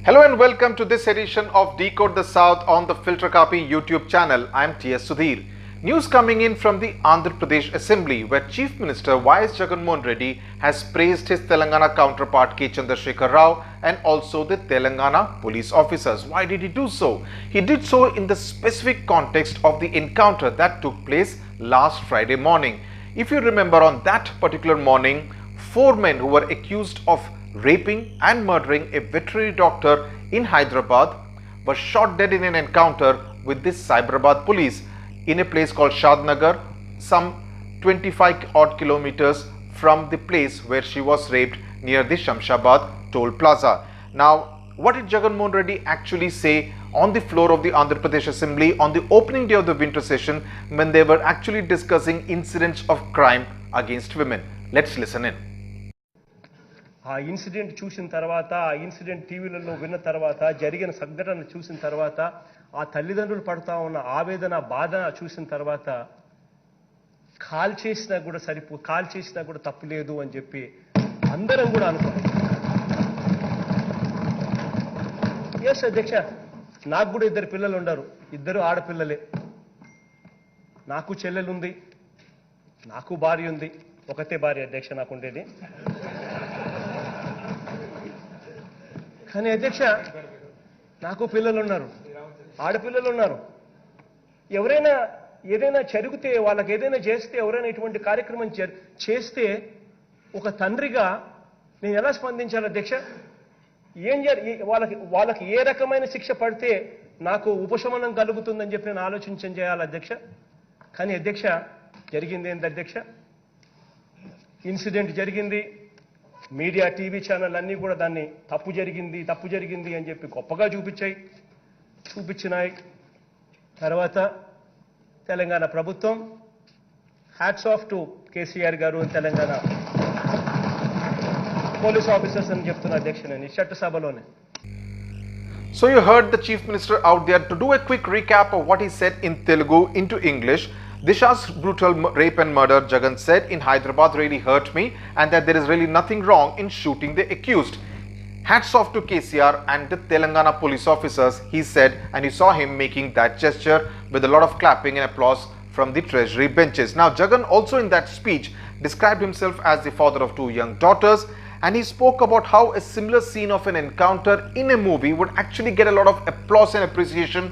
Hello and welcome to this edition of Decode the South on the Filter Kaapi YouTube channel. I am T.S. Sudhir. News coming in from the Andhra Pradesh Assembly, where Chief Minister Y.S. Jaganmohan Reddy has praised his Telangana counterpart K. Chandrasekhar Rao and also the Telangana police officers. Why did he do so? He did so in the specific context of the encounter that took place last Friday morning. If you remember, on that particular morning, 4 men who were accused of raping and murdering a veterinary doctor in Hyderabad were shot dead in an encounter with this Cyberabad police in a place called Shadnagar, some 25 odd kilometers from the place where she was raped near the Shamshabad toll plaza. Now, what did Jaganmohan Reddy actually say on the floor of the Andhra Pradesh Assembly on the opening day of the winter session when they were actually discussing incidents of crime against women? Let's listen in. ఆ incident చూసిన తర్వాత ఆ incident టీవీలలో విన్న తర్వాత జరిగిన సంఘటన చూసిన తర్వాత ఆ తల్లిదండ్రులు పడుతూ ఉన్న ఆవేదన బాధ చూసిన తర్వాత కాల్ చేసినా కూడా తప్పు లేదు అని చెప్పి అందరం కూడా అనుకున్నాం. ఎస్ అధ్యక్ష, నాకు కూడా 2 పిల్లలు ఉన్నారు, 2 ఆడపిల్లలే. నాకు చెల్లెలుంది, నాకు భార్య ఉంది. ఒకతే భార్య అధ్యక్ష నాకు ఉండేది. కానీ అధ్యక్ష, నాకు పిల్లలు ఉన్నారు, ఆడపిల్లలు ఉన్నారు. ఎవరైనా ఏదైనా జరిగితే, వాళ్ళకి ఏదైనా చేస్తే, ఎవరైనా ఇటువంటి కార్యక్రమం చేస్తే ఒక తండ్రిగా నేను ఎలా స్పందించాలి అధ్యక్ష? వాళ్ళకి ఏ రకమైన శిక్ష పడితే నాకు ఉపశమనం కలుగుతుందని చెప్పి నేను ఆలోచించం చేయాలి అధ్యక్ష. కానీ అధ్యక్ష, జరిగింది ఏంటి అధ్యక్ష? ఇన్సిడెంట్ జరిగింది, మీడియా టీవీ ఛానల్ అన్నీ కూడా దాన్ని తప్పు జరిగింది అని చెప్పి గొప్పగా చూపించినాయి. తర్వాత తెలంగాణ ప్రభుత్వం, హ్యాట్స్ ఆఫ్ టు కేసీఆర్ గారు, తెలంగాణ పోలీస్ ఆఫీసర్స్ అని చెప్తున్నా అధ్యక్ష నేను ఈ చట్టసభలోనే. So you heard the Chief Minister out there. To do a quick recap of what he said in Telugu into English, Disha's brutal rape and murder, Jagan said, in Hyderabad really hurt me, and that there is really nothing wrong in shooting the accused. Hats off to KCR and the Telangana police officers, he said, and you saw him making that gesture with a lot of clapping and applause from the treasury benches. Now, Jagan also in that speech described himself as the father of 2 young daughters, and he spoke about how a similar scene of an encounter in a movie would actually get a lot of applause and appreciation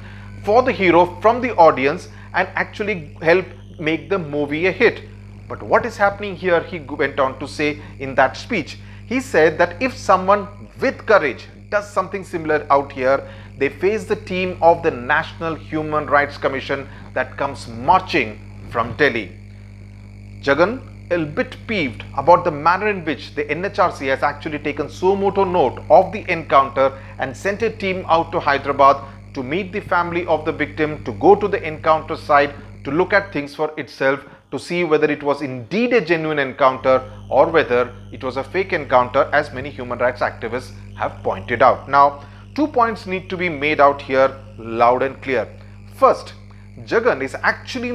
for the hero from the audience and actually help make the movie a hit. But what is happening here, he went on to say in that speech. He said that if someone with courage does something similar out here, they face the team of the National Human Rights Commission that comes marching from Delhi. Jagan, a bit peeved about the manner in which the NHRC has actually taken suo motu note of the encounter and sent a team out to Hyderabad to meet the family of the victim, to go to the encounter site, to look at things for itself, to see whether it was indeed a genuine encounter or whether it was a fake encounter, as many human rights activists have pointed out. Now, 2 points need to be made out here loud and clear. First, Jagan is actually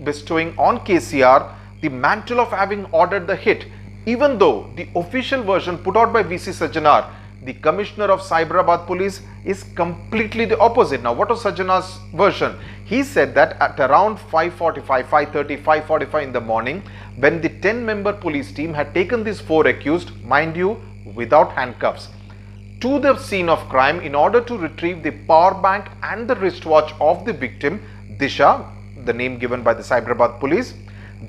bestowing on KCR the mantle of having ordered the hit, even though the official version put out by VC Sajjanar, the Commissioner of Cyberabad Police, is completely the opposite. Now, what was Sajjanar's version? He said that at around 5:45 in the morning, when the 10-member police team had taken these 4 accused, mind you, without handcuffs, to the scene of crime in order to retrieve the power bank and the wristwatch of the victim, Disha, the name given by the Cyberabad Police,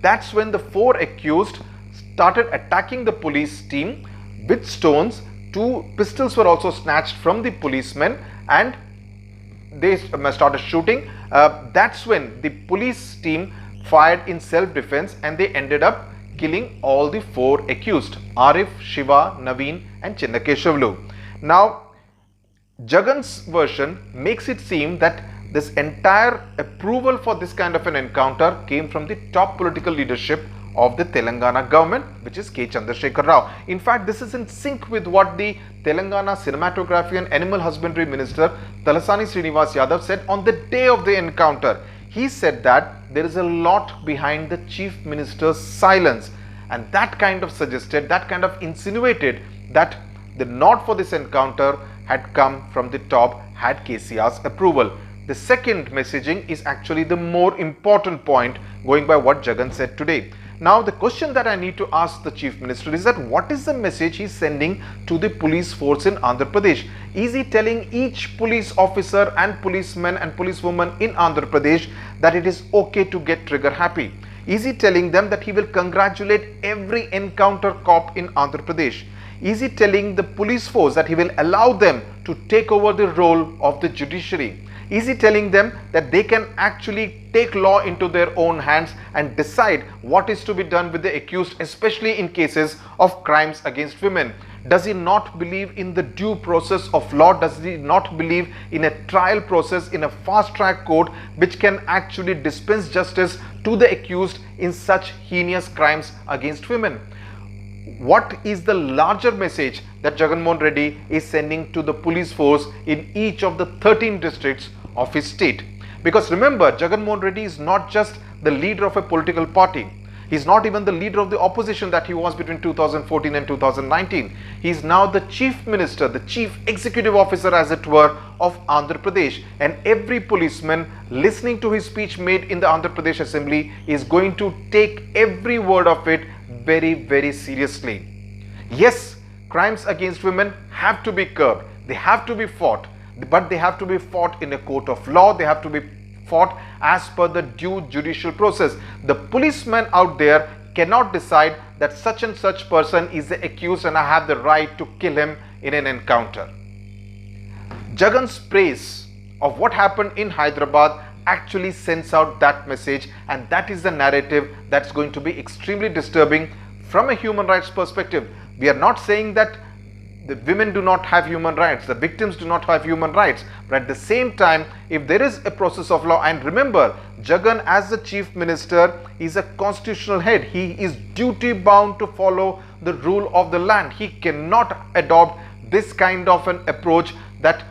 that's when the 4 accused started attacking the police team with stones. 2 pistols were also snatched from the policemen and they started shooting. That's when the police team fired in self-defense and they ended up killing all the 4 accused, Arif, Shiva, Naveen and Chinnakeshavlu. Now, Jagan's version makes it seem that this entire approval for this kind of an encounter came from the top political leadership of the Telangana government, which is K. Chandrasekhar Rao. In fact, this is in sync with what the Telangana Cinematography and Animal Husbandry Minister Talasani Srinivas Yadav said on the day of the encounter. He said that there is a lot behind the Chief Minister's silence, and that kind of suggested, that kind of insinuated that the nod for this encounter had come from the top, had KCR's approval. The second messaging is actually the more important point, going by what Jagan said today. Now the question that I need to ask the Chief Minister is that what is the message he's sending to the police force in Andhra Pradesh? Is he telling each police officer and policeman and policewoman in Andhra Pradesh that it is okay to get trigger happy? Is he telling them that he will congratulate every encounter cop in Andhra Pradesh? Is he telling the police force that he will allow them to take over the role of the judiciary? Is he telling them that they can actually take law into their own hands and decide what is to be done with the accused, especially in cases of crimes against women? Does he not believe in the due process of law? Does he not believe in a trial process, in a fast-track court which can actually dispense justice to the accused in such heinous crimes against women? What is the larger message that Jaganmohan Reddy is sending to the police force in each of the 13 districts of his state? Because remember, Jaganmohan Reddy is not just the leader of a political party. He's not even the leader of the opposition that he was between 2014 and 2019. He is now the chief minister, the chief executive officer, as it were, of Andhra Pradesh. And every policeman listening to his speech made in the Andhra Pradesh Assembly is going to take every word of it very, very seriously. Yes, crimes against women have to be curbed. They have to be fought, but they have to be fought in a court of law. They have to be fought as per the due judicial process. The policeman out there cannot decide that such and such person is the accused and I have the right to kill him in an encounter. Jagan's praise of what happened in Hyderabad actually sends out that message, and that is the narrative that's going to be extremely disturbing from a human rights perspective. We are not saying that the women do not have human rights, the victims do not have human rights, but at the same time, if there is a process of law, and remember, Jagan as the chief minister is a constitutional head. He is duty bound to follow the rule of the land. He cannot adopt this kind of an approach that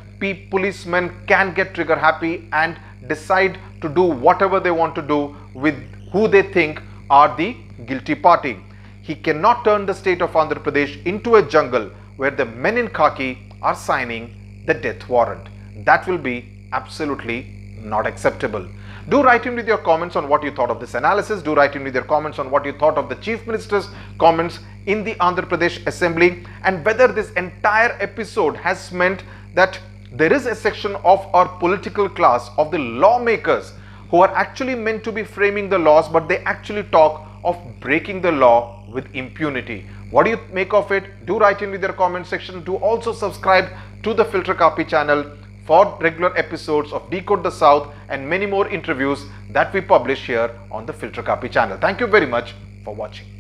policemen can get trigger happy and decide to do whatever they want to do with who they think are the guilty party. He cannot turn the state of Andhra Pradesh into a jungle where the men in khaki are signing the death warrant. That will be absolutely not acceptable. Do write in with your comments on what you thought of this analysis. Do write in with your comments on what you thought of the Chief Minister's comments in the Andhra Pradesh Assembly, and whether this entire episode has meant that there is a section of our political class, of the lawmakers, who are actually meant to be framing the laws, but they actually talk of breaking the law with impunity. What do you make of it? Do write in with your comment section. Do also subscribe to the Filter Kaapi channel for regular episodes of Decode the South and many more interviews that we publish here on the Filter Kaapi channel. Thank you very much for watching.